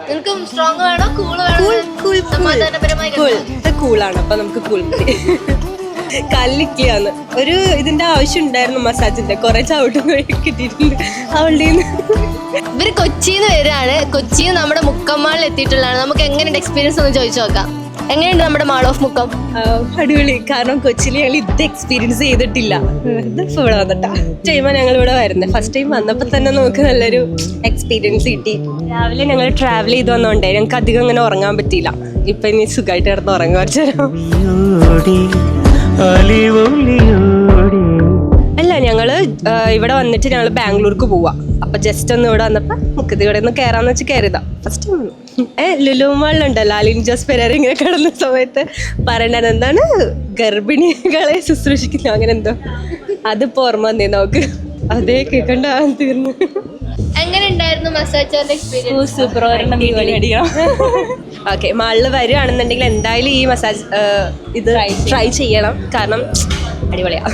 നിനക്ക് സ്ട്രോങ് വേണോ കൂൾ വേണോ? സമാധാനപരമായി കൂളാണ്. അപ്പൊ നമുക്ക് കൂൾ കല്ലിക്കാന്ന് ഒരു ഇതിന്റെ ആവശ്യം ഉണ്ടായിരുന്നു മസാജിന്റെ. കുറെ ചവിട്ടും കിട്ടിയിട്ടുണ്ട് അവളുടെ. ഇവര് കൊച്ചിന്ന് വരാണ്. കൊച്ചിന്ന് നമ്മുടെ മുക്കമ്മാളിൽ എത്തിയിട്ടുള്ളതാണ്. നമുക്ക് എങ്ങനെയുണ്ട് എക്സ്പീരിയൻസ് ഒന്ന് ചോദിച്ചു നോക്കാം. എങ്ങനെയുണ്ട് നമ്മുടെ മാൾ ഓഫ് മുക്കം? അടിപൊളി. കാരണം കൊച്ചിയിൽ ഞങ്ങൾ ഇത് എക്സ്പീരിയൻസ് ചെയ്തിട്ടില്ല. ഇതിപ്പോ ഇവിടെ വന്നിട്ടാ ടൈമാ ഞങ്ങൾ ഇവിടെ വരുന്നത്. ഫസ്റ്റ് ടൈം വന്നപ്പോ തന്നെ നമുക്ക് നല്ലൊരു എക്സ്പീരിയൻസ് കിട്ടി. രാവിലെ ഞങ്ങൾ ട്രാവൽ ചെയ്ത് വന്നോണ്ടേ ഞങ്ങൾക്ക് അധികം അങ്ങനെ ഉറങ്ങാൻ പറ്റിയില്ല. ഇപ്പൊ ഇനി സുഖമായിട്ട് കിടന്ന് ഉറങ്ങാൻ പറ്റും. അല്ല, ഞങ്ങള് ഇവിടെ വന്നിട്ട് ഞങ്ങൾ ബാംഗ്ലൂർക്ക് പോവാ. അപ്പൊ ജസ്റ്റ് ഒന്ന് ഇവിടെ വന്നപ്പോ മുക്കത്തി ഇവിടെ ഒന്ന് കയറാന്ന് വെച്ച് കയറിയതാ. ഫസ്റ്റ് ടൈം ലുലു മാളിലുണ്ടല്ലോ അലിൻ ജോസ് പെരേര ഇങ്ങനെ കിടന്ന സമയത്ത് പറയണ്ടത് എന്താണ് ഗർഭിണികളെ ശുശ്രൂഷിക്കുന്നു അങ്ങനെ എന്തോ. അതിപ്പോ ഓർമ്മ വന്നേ നോക്ക്. അതേ കേൾക്കണ്ട തീർന്നു. എങ്ങനെ ഉണ്ടായിരുന്നു മസാജ് എക്സ്പീരിയൻസ്? സൂപ്പർ. ഓക്കെ, മാളിൽ വരുവാണെന്നുണ്ടെങ്കിൽ എന്തായാലും ഈ മസാജ് ഇത് ട്രൈ ചെയ്യണം. കാരണം അടിപൊളിയാ.